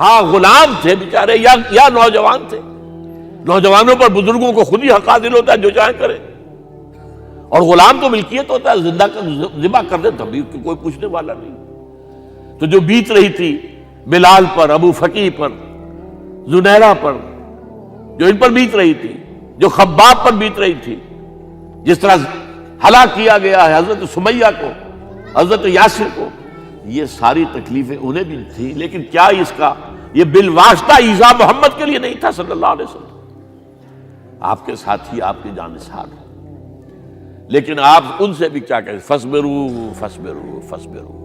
ہاں غلام تھے بیچارے یا نوجوان تھے. نوجوانوں پر بزرگوں کو خود ہی حق حاصل ہوتا ہے، جو چاہے کرے. اور غلام تو ملکیت ہوتا ہے، زندہ ذبح کر دے تبھی کوئی پوچھنے والا نہیں. تو جو بیت رہی تھی بلال پر، ابو فقیہ پر، زنیرہ پر، جو ان پر بیت رہی تھی، جو خباب پر بیت رہی تھی، جس طرح ہلاک کیا گیا ہے حضرت سمیہ کو، حضرت یاسر کو، یہ ساری تکلیفیں انہیں بھی تھیں. لیکن کیا اس کا یہ بالواسطہ ایذا محمد کے لیے نہیں تھا صلی اللہ علیہ وسلم. آپ کے ساتھی آپ کی جانثار ہیں، لیکن آپ ان سے بھی کیا کہیں، فصبروا فصبروا فصبروا.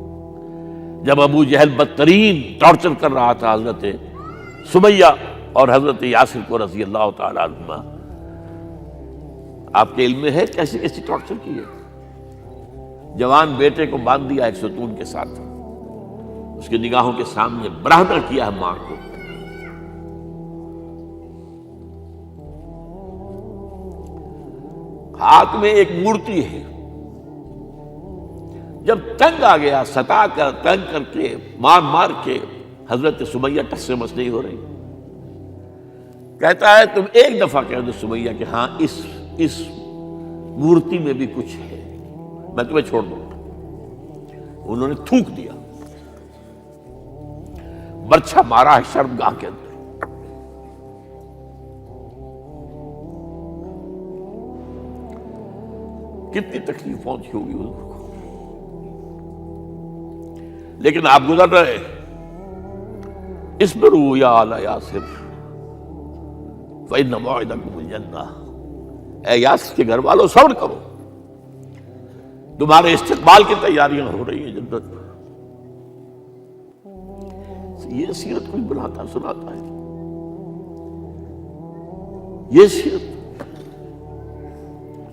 جب ابو جہل بدترین ٹارچر کر رہا تھا حضرت سمیہ اور حضرت یاسر کو رضی اللہ تعالی عنہما، آپ کے علم میں ہے کیسی کیسی ٹارچر کی ہے. جوان بیٹے کو باندھ دیا ایک ستون کے ساتھ، اس کی نگاہوں کے سامنے برہنہ کیا ہے ماں کو. ہاتھ میں ایک مورتی ہے. جب تنگ آ گیا، ستا کر تنگ کر کے مار مار کے حضرت سمیہ ٹس سے مس نہیں ہو رہی. کہتا ہے تم ایک دفعہ کہہ دو سمیہ کہ ہاں اس مورتی میں بھی کچھ ہے، میں تمہیں چھوڑ دوں گا. انہوں نے تھوک دیا، برچھا مارا ہے شرمگاہ کے اندر. کتنی تکلیف پہنچی ہوگی حضور کو. لیکن آپ گزر رہے، اصبروا یا آل یاسر فإن موعدکم الجنہ. اے یاسر کے گھر والوں صبر کرو، تمہارے استقبال کی تیاریاں ہو رہی ہیں جنت میں. یہ سیرت کوئی بناتا سناتا ہے، یہ سیرت.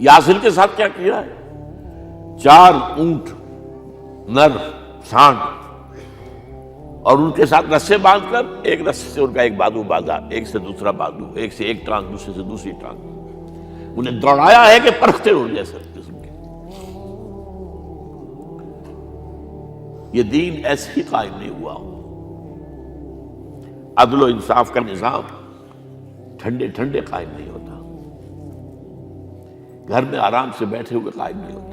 یاسر کے ساتھ کیا کیا ہے؟ 4 اونٹ نر سانڈ، اور ان کے ساتھ رسے باندھ کر ایک رسے سے ان کا ایک بازو باندھا، ایک سے دوسرا بازو، ایک سے ایک ٹانگ دوسرے سے دوسری ٹانگ. انہیں دوڑایا ہے کہ پرکھتے اڑ جیسے قسم کے. یہ دین ایسے ہی قائم نہیں ہوا. عدل و انصاف کا نظام ٹھنڈے ٹھنڈے قائم نہیں ہوتا، گھر میں آرام سے بیٹھے ہوئے قائم نہیں ہوتا.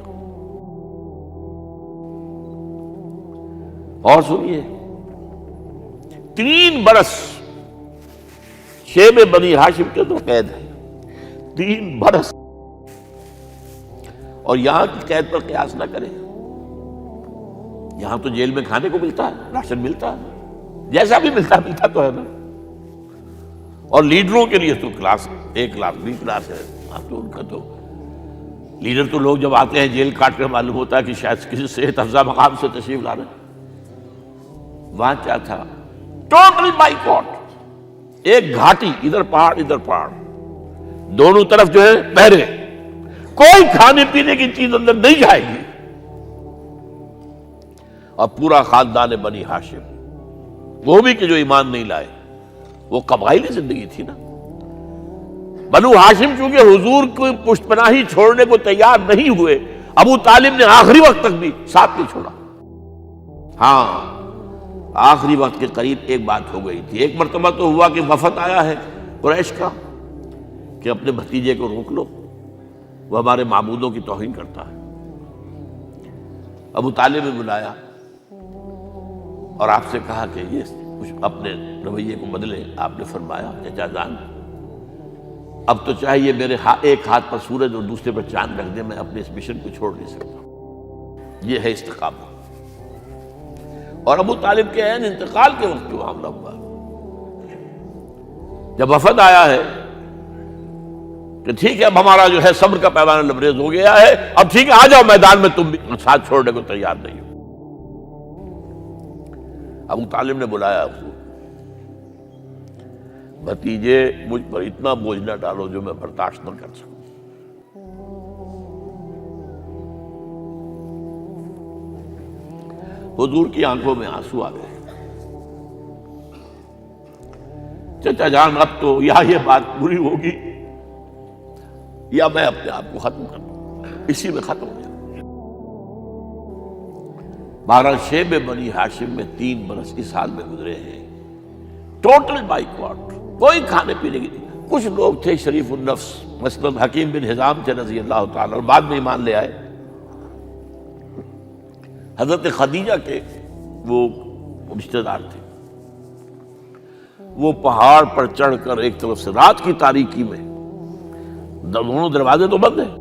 اور سنیے، 3 برس شیب بنی ہاشم کے اندر قید ہے. 3 برس. اور یہاں کی قید پر قیاس نہ کریں. یہاں تو جیل میں کھانے کو ملتا ہے، راشن ملتا ہے، جیسا بھی ملتا تو ہے نا. اور لیڈروں کے لیے تو class A class B class ہے. اب تو ان کا تو لیڈر تو لوگ جب آتے ہیں جیل کاٹ کر معلوم ہوتا ہے کہ شاید کسی صحت افزا مقام سے تشریف لا رہے ہیں. وہاں کیا تھا؟ Total boycott. ایک گھاٹی، ادھر پہاڑ ادھر پہاڑ، دونوں طرف جو ہے پہرے. کوئی کھانے پینے کی چیز اندر نہیں جائے گی. اور پورا خاندان بنی ہاشم، وہ بھی کہ جو ایمان نہیں لائے، وہ قبائلی زندگی تھی نا. بنو ہاشم چونکہ حضور کو پشت پناہی چھوڑنے کو تیار نہیں ہوئے، ابو طالب نے آخری وقت تک بھی ساتھ نہیں چھوڑا. ہاں آخری وقت کے قریب ایک بات ہو گئی تھی. ایک مرتبہ تو ہوا کہ وفد آیا ہے قریش کا کہ اپنے بھتیجے کو روک لو، وہ ہمارے معبودوں کی توہین کرتا ہے. ابو طالب نے بلایا اور آپ سے کہا کہ یہ کچھ اپنے رویے کو بدلے. آپ نے فرمایا چچا جان، اب تو چاہے یہ میرے ایک ہاتھ پر سورج اور دوسرے پر چاند رکھ دے، میں اپنے اس مشن کو چھوڑ نہیں سکتا. یہ ہے استقامت. اور ابو طالب کے عین انتقال کے وقت جو معاملہ ہوا، جب وفد آیا ہے کہ ٹھیک ہے اب ہمارا جو ہے صبر کا پیمانہ لبریز ہو گیا ہے، اب ٹھیک ہے آ جاؤ میدان میں، تم بھی ساتھ چھوڑنے کو تیار نہیں ہو. ابو طالب نے بلایا، بھتیجے مجھ پر اتنا بوجھ نہ ڈالو جو میں برداشت نہ کر سکوں. حضور کی آنکھوں میں آنسو آ گئے. چچا جان اب تو یا یہ بات پوری ہوگی یا میں اپنے آپ کو ختم کر دوں، اسی میں ختم ہو جائے. بہرحال شیب بنی ہاشم میں 3 برس اس حال میں گزرے ہیں ٹوٹل بائیکاٹ، کوئی کھانے پینے کی نہیں۔ کچھ لوگ تھے شریف النفس، مثلا حکیم بن حزام تھے رضی اللہ تعالیٰ، اور بعد میں ایمان لے آئے۔ حضرت خدیجہ کے وہ رشتہ دار تھے، وہ پہاڑ پر چڑھ کر ایک طرف سے رات کی تاریکی میں، دونوں دروازے تو بند ہیں،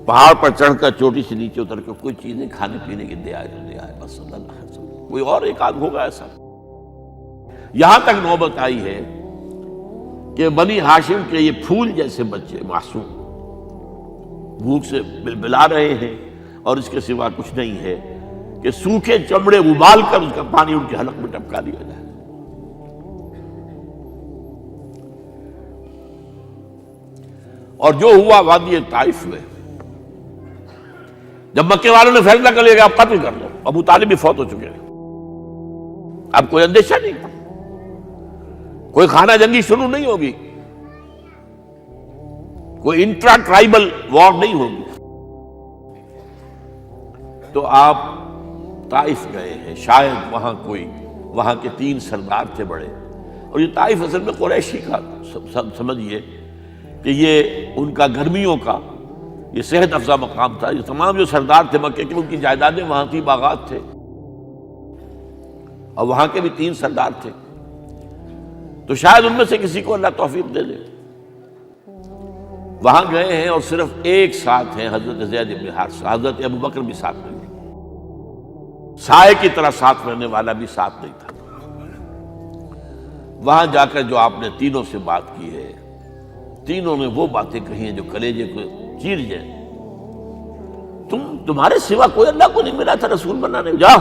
پہاڑ پر چڑھ کر چوٹی سے نیچے اتر کر کوئی چیزیں کھانے پینے کی دے آئے تو دے آئے، بس صلی اللہ علیہ وسلم۔ کوئی اور ایک آدھ ہوگا ایسا۔ یہاں تک نوبت آئی ہے کہ بنی ہاشم کے یہ پھول جیسے بچے معصوم بھوک سے بلبلا رہے ہیں، اور اس کے سوا کچھ نہیں ہے کہ سوکھے چمڑے ابال کر اس کا پانی ان کے حلق میں ٹپکا دیا جائے۔ اور جو ہوا وادی طائف میں، جب مکے والوں نے فیصلہ کر لیا کہ آپ قتل کر لو، ابو طالب بھی فوت ہو چکے ہیں، اب کوئی اندیشہ نہیں، کوئی خانہ جنگی شروع نہیں ہوگی، کوئی انٹرا ٹرائبل وار نہیں ہوگی، تو آپ طائف گئے ہیں۔ شاید وہاں کے 3 سردار تھے بڑے، اور یہ طائف اصل میں قریشی کا سمجھیے کہ یہ ان کا گرمیوں کا یہ صحت افزا مقام تھا۔ یہ تمام جو سردار تھے مکے کے، ان کی جائیدادیں وہاں تھی، باغات تھے، اور وہاں کے بھی 3 سردار تھے، تو شاید ان میں سے کسی کو اللہ توفیق دے دے۔ وہاں گئے ہیں اور صرف ایک ساتھ ہیں، حضرت زید بن حارثہ، حضرت ابو بکر بھی ساتھ نہیں، سائے کی طرح ساتھ رہنے والا بھی ساتھ نہیں تھا۔ وہاں جا کر جو آپ نے تینوں سے بات کی ہے، تینوں نے وہ باتیں کہی ہیں جو کلیجے کو چیر جائیں۔ تمہارے سوا کوئی اللہ کو نہیں ملا تھا رسول بنانے، جاؤ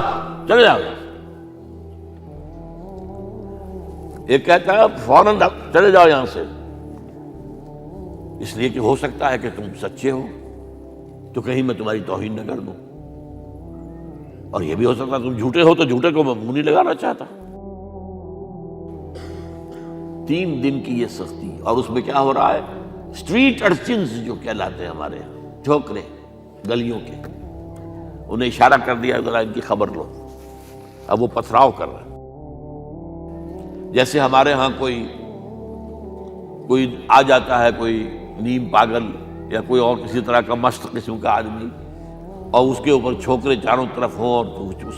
چلے جاؤ۔ ایک کہتا ہے فوراً چلے جاؤ یہاں سے، اس لیے کہ ہو سکتا ہے کہ تم سچے ہو تو کہیں میں تمہاری توہین نہ کر دوں، اور یہ بھی ہو سکتا ہے تم جھوٹے ہو تو جھوٹے کو میں منہ نہیں لگانا چاہتا۔ 3 دن کی یہ سختی، اور اس میں کیا ہو رہا ہے، اسٹریٹ ارچنز جو کہلاتے ہیں ہمارے یہاں، ٹھوکرے گلیوں کے، انہیں اشارہ کر دیا ذرا ان کی خبر لو، اب وہ پتھراؤ کر رہے ہیں۔ جیسے ہمارے ہاں کوئی آ جاتا ہے، کوئی نیم پاگل یا کوئی اور کسی طرح کا مست قسم کا آدمی، اور اس کے اوپر چھوکرے چاروں طرف ہوں اور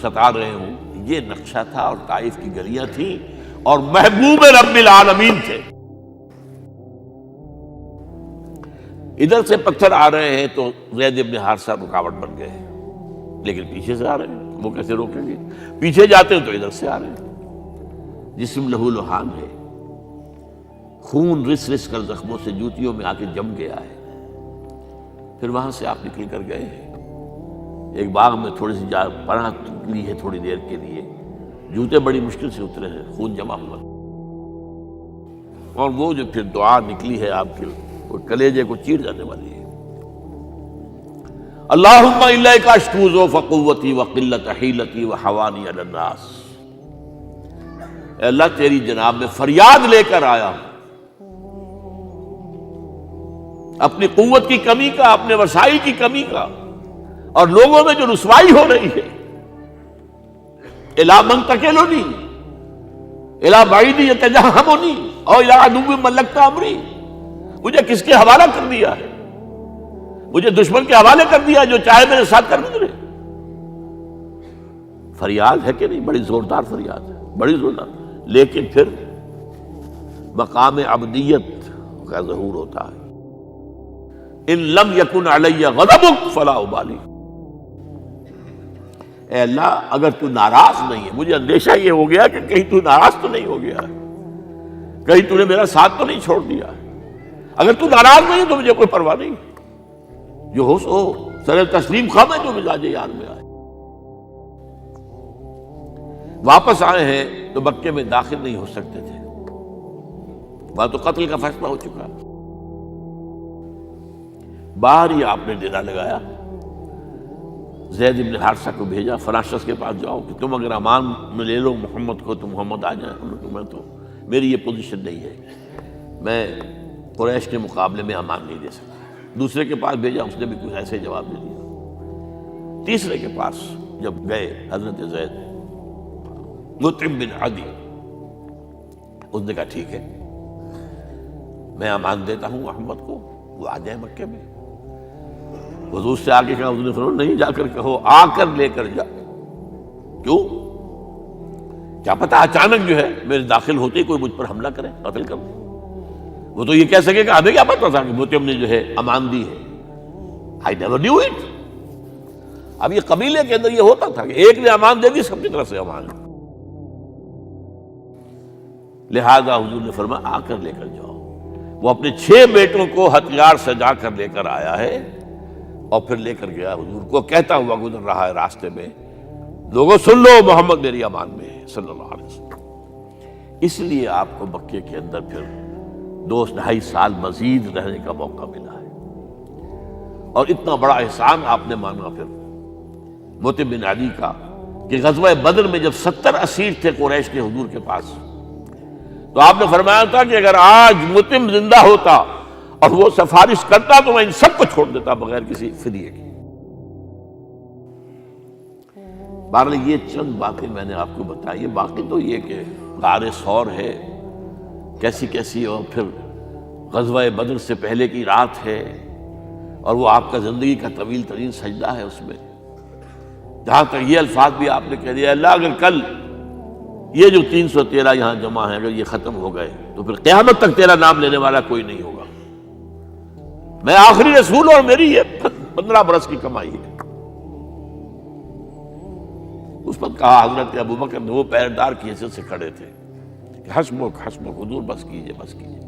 ستا رہے ہوں، یہ نقشہ تھا، اور طائف کی گلیاں تھیں، اور محبوب رب العالمین تھے۔ ادھر سے پتھر آ رہے ہیں تو زید بن حارثہ رکاوٹ بن گئے ہیں، لیکن پیچھے سے آ رہے ہیں، وہ کیسے روکیں گے؟ پیچھے جاتے ہیں تو ادھر سے آ رہے ہیں۔ جسم لہو لہان ہے، خون رس رس کر زخموں سے جوتیوں میں آ کے جم گیا ہے۔ پھر وہاں سے آپ نکل کر گئے ہیں، ایک باغ میں تھوڑی سی پناہ لی ہے تھوڑی دیر کے لیے، جوتے بڑی مشکل سے اترے ہیں، خون جمع ہوا، اور وہ جو پھر دعا نکلی ہے آپ کے، وہ کلیجے کو چیر جانے والی ہے۔ اللہم الیک اشکو ضعف قوتی وقلت حیلتی وحوانی علی الناس، اے اللہ تیری جناب میں فریاد لے کر آیا ہوں، اپنی قوت کی کمی کا، اپنے وسائل کی کمی کا، اور لوگوں میں جو رسوائی ہو رہی ہے، الی من تکلنی الی بعید یتجہمنی او الی عدو ملکت امری، مجھے کس کے حوالہ کر دیا ہے، مجھے دشمن کے حوالے کر دیا جو چاہے میرے ساتھ کر گزرے۔ فریاد ہے کہ نہیں؟ بڑی زوردار فریاد ہے، بڑی زوردار، لیکن پھر مقام عبدیت کا ظہور ہوتا ہے۔ ان لم یکن علی غضبک فلا ابالی، اے اللہ اگر تو ناراض نہیں ہے، مجھے اندیشہ یہ ہو گیا کہ کہیں تو ناراض تو نہیں ہو گیا ہے، کہیں تو نے میرا ساتھ تو نہیں چھوڑ دیا ہے، اگر تو ناراض نہیں تو مجھے کوئی پرواہ نہیں، جو ہو سو سر تسلیم خم ہے جو مزاج یار میں آئے۔ واپس آئے ہیں تو مکے میں داخل نہیں ہو سکتے تھے، وہاں تو قتل کا فیصلہ ہو چکا، باہر ہی آپ نے ڈیرا لگایا، زید بن حارثہ کو بھیجا، فلاں شخص کے پاس جاؤ کہ تم اگر امان میں لے لو محمد کو تو محمد آ جائیں، میں تو میری یہ پوزیشن نہیں ہے، میں قریش کے مقابلے میں امان نہیں دے سکتا۔ دوسرے کے پاس بھیجا، اس نے بھی کچھ ایسے جواب دے دیا۔ تیسرے کے پاس جب گئے حضرت زید، مطعم بن عدی، اس نے کہا ٹھیک ہے، میں امان دیتا ہوں محمد کو، وہ آ جائے مکے میں۔ حضور سے آگے کہا، حضور نے فرمایا نہیں جا کر کہو، آ کر لے کر جا۔ کیوں؟ کیا پتا اچانک جو ہے میرے داخل ہوتے ہی کوئی مجھ پر حملہ کرے، قتل کر دے۔ وہ تو یہ کہہ سکے کہ ہمیں کیا پتا تھا کہ موتیم نے جو ہے امان دی ہے، I never knew it۔ اب یہ قبیلے کے اندر یہ ہوتا تھا کہ ایک نے امان دے دی، سب کی طرف سے امان۔ لہذا حضور نے فرمایا آ کر لے کر جاؤ۔ وہ اپنے 6 بیٹوں کو ہتھیار سجا کر لے کر آیا ہے اور پھر لے کر گیا حضور کو، کہتا ہوا گزر رہا ہے راستے میں، لوگوں سن لو محمد میری امان میں ہے صلی اللہ علیہ وسلم۔ اس لیے آپ کو مکے کے اندر پھر 2.5 سال مزید رہنے کا موقع ملا ہے، اور اتنا بڑا احسان آپ نے مانا پھر موتیم بن عدی کا کہ غزوہ بدر میں جب 70 اسیر تھے قریش کے حضور کے پاس، تو آپ نے فرمایا تھا کہ اگر آج موتیم زندہ ہوتا اور وہ سفارش کرتا تو میں ان سب کو چھوڑ دیتا بغیر کسی فدیے کے۔ بہرحال یہ چند باتیں میں نے آپ کو بتائی، باقی تو یہ کہ غار ثور ہے کیسی کیسی، اور پھر غزوہ بدر سے پہلے کی رات ہے، اور وہ آپ کا زندگی کا طویل ترین سجدہ ہے اس میں، جہاں تک یہ الفاظ بھی آپ نے کہہ دیا، اللہ اگر کل یہ جو 313 یہاں جمع ہیں اگر یہ ختم ہو گئے تو پھر قیامت تک تیرا نام لینے والا کوئی نہیں ہوگا، میں آخری رسول اور میری یہ 15 برس کی کمائی ہے۔ اس پر کہا حضرت ابوبکر نے، وہ پہرےدار کی حیثیت سے کھڑے تھے، کہ حسبک حسبک حضور بس کیجئے بس کیجئے۔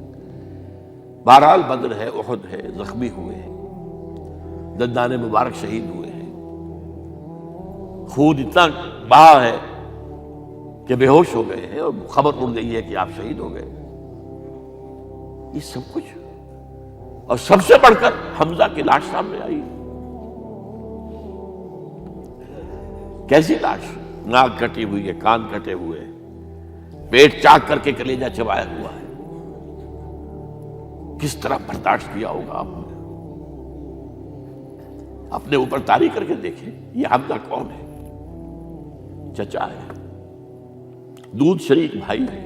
بہرحال بدر ہے، احد ہے، زخمی ہوئے ہیں، دندان مبارک شہید ہوئے ہیں، خون اتنا بہا ہے کہ بے ہوش ہو گئے ہیں، اور خبر اڑ گئی ہے کہ آپ شہید ہو گئے۔ یہ سب کچھ، اور سب سے بڑھ کر حمزہ کی لاش سامنے آئی۔ کیسی لاش؟ ناک کٹی ہوئی ہے، کان کٹے ہوئے ہیں، پیٹ چاک کر کے کلیجہ چبایا ہوا ہے۔ کس طرح برداشت کیا ہوگا آپ نے؟ اپنے اوپر تاری کر کے دیکھیں، یہ حمزہ کون ہے؟ چچا ہے، دودھ شریک بھائی ہے،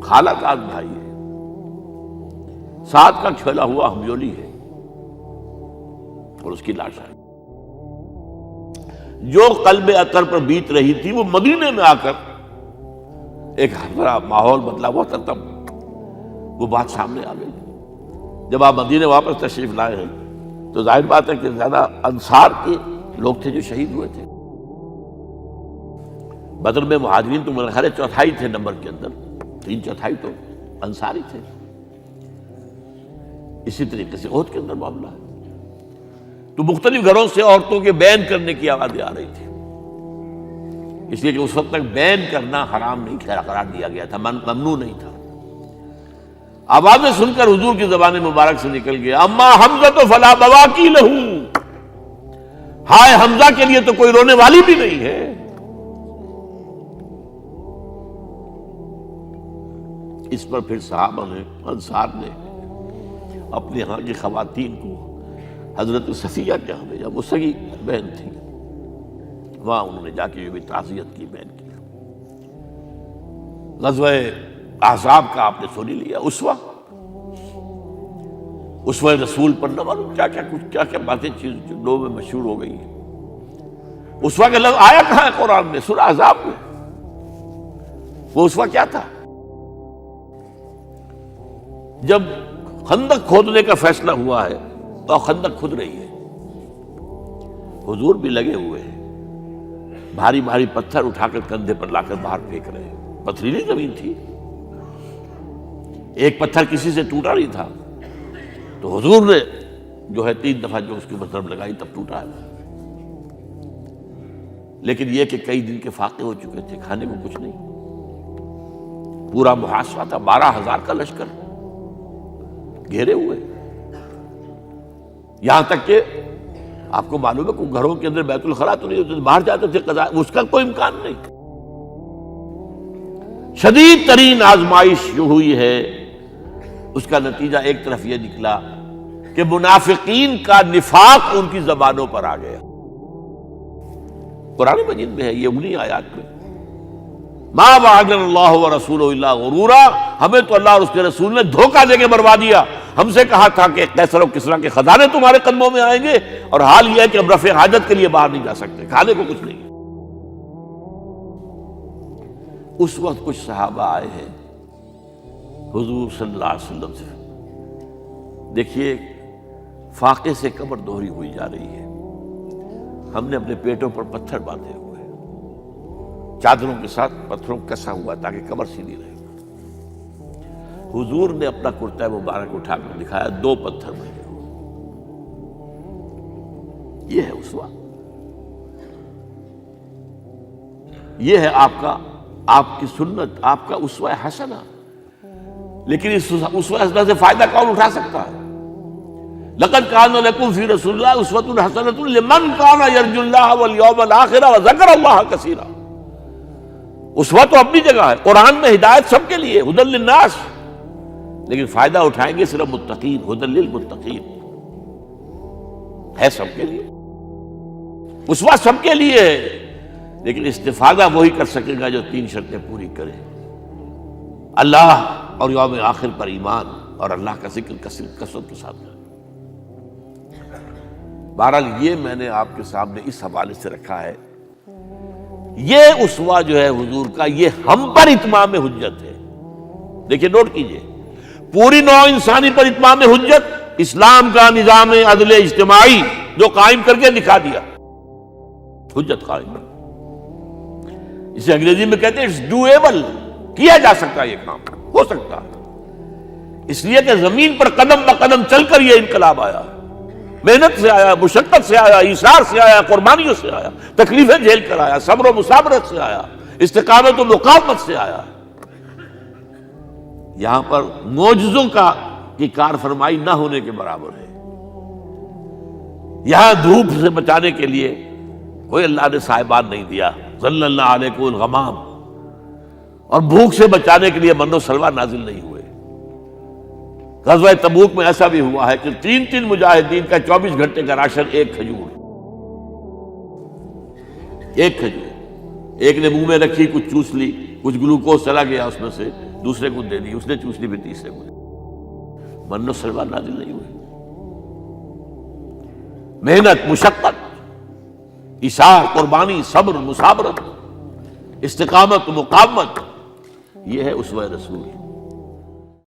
خالہ داد بھائی ہے، ساتھ کا کھیلا ہوا ہمجولی ہے، اور اس کی لاش ہے۔ جو قلب اطہر پر بیت رہی تھی وہ مدینے میں آ کر ایک بڑا ماحول بدلا ہوا تھا، تب وہ بات سامنے آ گئی۔ جب آپ مدینے واپس تشریف لائے ہیں تو ظاہر بات ہے کہ زیادہ انصار کے لوگ تھے جو شہید ہوئے تھے۔ بدر میں مہاجرین تو میرے خیال ہے 1/4 تھے نمبر کے اندر، 3/4 تو انصاری تھے۔ اسی طریقے سے احد کے اندر معاملہ ہے، تو مختلف گھروں سے عورتوں کے بین کرنے کی آوازیں آ رہی تھی، اس لیے کہ اس وقت تک بین کرنا حرام نہیں قرار دیا گیا تھا، ممنوع نہیں تھا۔ آوازیں سن کر حضور کی زبان مبارک سے نکل گیا، اما حمزہ تو فلا بواکی لہو، ہائے حمزہ کے لیے تو کوئی رونے والی بھی نہیں ہے۔ اس پر پھر صحابہ نے، انصار نے اپنے ہاں کی خواتین کو حضرت صفیہ کے ہاں بھیجا، وہ سگی بہن تھی، وہاں انہوں نے جا کے یہ بھی تعزیت کی بہن کی۔ غزوہ احزاب کا آپ نے سنی لیا، اسوہ رسول پر نہ معلوم کیا کیا باتیں چیز لوگوں میں مشہور ہو گئی ہیں۔ اسوہ کا لفظ آیا کہاں ہے قرآن میں؟ سورہ احزاب میں۔ وہ اسوہ کیا تھا؟ جب خندق کھودنے کا فیصلہ ہوا ہے تو خندق کھود رہی ہے، حضور بھی لگے ہوئے ہیں، بھاری بھاری پتھر اٹھا کر کندھے پر لا کر باہر پھینک رہے ہیں، پتھریلی زمین تھی، ایک پتھر کسی سے ٹوٹا نہیں تھا، تو حضور نے جو ہے 3 دفعہ جو اس کے اوپر ضرب لگائی تب ٹوٹا ہے۔ لیکن یہ کہ کئی دن کے فاقے ہو چکے تھے، کھانے کو کچھ نہیں، پورا محاصرہ تھا، 12,000 کا لشکر گھیرے ہوئے، یہاں تک کہ آپ کو معلوم ہے کہ گھروں کے اندر بیت الخلا تو نہیں ہوتے، باہر جاتے تھے قضاء، اس کا کوئی امکان نہیں۔ شدید ترین آزمائش جو ہوئی ہے اس کا نتیجہ ایک طرف یہ نکلا کہ منافقین کا نفاق ان کی زبانوں پر آ گیا۔ قرآن مجید میں ہے یہ، انہی آیات میں ما وعدنا اللہ ورسولہ الا غرورا، ہمیں تو اللہ اور اس کے رسول نے دھوکہ دے کے مروا دیا۔ ہم سے کہا تھا کہ قیصر و کسریٰ کے خزانے تمہارے قدموں میں آئیں گے، اور حال یہ ہے کہ اب رفع حاجت کے لیے باہر نہیں جا سکتے، کھانے کو کچھ نہیں۔ اس وقت کچھ صحابہ آئے ہیں حضور صلی اللہ علیہ وسلم سے، دیکھیے فاقے سے کمر دوہری ہوئی جا رہی ہے، ہم نے اپنے پیٹوں پر پتھر باندھے ہوئے، چادروں کے ساتھ پتھروں کسا ہوا تاکہ کمر سیدھی رہے۔ حضور نے اپنا کرتا مبارک اٹھا کر دکھایا، 2 پتھر بنے ہوئے۔ یہ ہے اسوہ، یہ ہے آپ کی سنت، آپ کا اسوہ حسنہ۔ لیکن اس اسوہ حسنہ سے فائدہ کون اٹھا سکتا ہے؟ لقد کان لکم فی رسول اللہ اسوۃ حسنۃ لمن کان یرجو اللہ والیوم الآخر وذکر اللہ کثیرا۔ اسوہ تو اپنی جگہ ہے، قرآن میں ہدایت سب کے لیے، ھدی للناس، لیکن فائدہ اٹھائیں گے صرف متقین، ھدی للمتقین ہے سب کے لیے، اسوہ سب کے لیے ہے، لیکن استفادہ وہی کر سکے گا جو 3 شرطیں پوری کرے: اللہ اور یوم آخر پر ایمان، اور اللہ کا ذکر کثرت کے ساتھ کرے۔ بہرحال یہ میں نے آپ کے سامنے اس حوالے سے رکھا ہے، یہ اسوہ جو ہے حضور کا، یہ ہم پر اتمام حجت ہے۔ دیکھیے نوٹ کیجئے، پوری نوع انسانی پر اتمام حجت، اسلام کا نظام عدل اجتماعی جو قائم کر کے دکھا دیا، حجت قائم ہے۔ اسے انگریزی میں کہتے ہیں اٹس ڈویبل، کیا جا سکتا ہے، یہ کام ہو سکتا ہے، اس لیے کہ زمین پر قدم بقدم چل کر یہ انقلاب آیا، محنت سے آیا، مشقت سے آیا، ایثار سے آیا، قربانیوں سے آیا، تکلیفیں جھیل کر آیا، صبر و مصابرت سے آیا، استقامت و مقاومت سے آیا۔ یہاں پر معجزوں کی کار فرمائی نہ ہونے کے برابر ہے۔ یہاں دھوپ سے بچانے کے لیے کوئی اللہ نے صاحبان نہیں دیا، ظل اللہ علیکم الغمام، اور بھوک سے بچانے کے لیے من و سلوہ نازل نہیں ہوئے۔ غزوہ تبوک میں ایسا بھی ہوا ہے کہ 3 مجاہدین کا 24 گھنٹے کا راشن ایک کھجور، ایک نے منہ میں رکھی، کچھ چوس لی، کچھ گلوکوز چلا گیا اس میں سے، دوسرے کو دے دی، اس نے چوس لی، پھر تیسرے کو۔ من و سلوہ نازل نہیں ہوئے۔ محنت، مشقت، ایثار، قربانی، صبر، مصابرت، استقامت، مقاومت، یہ ہے اسوہ رسول۔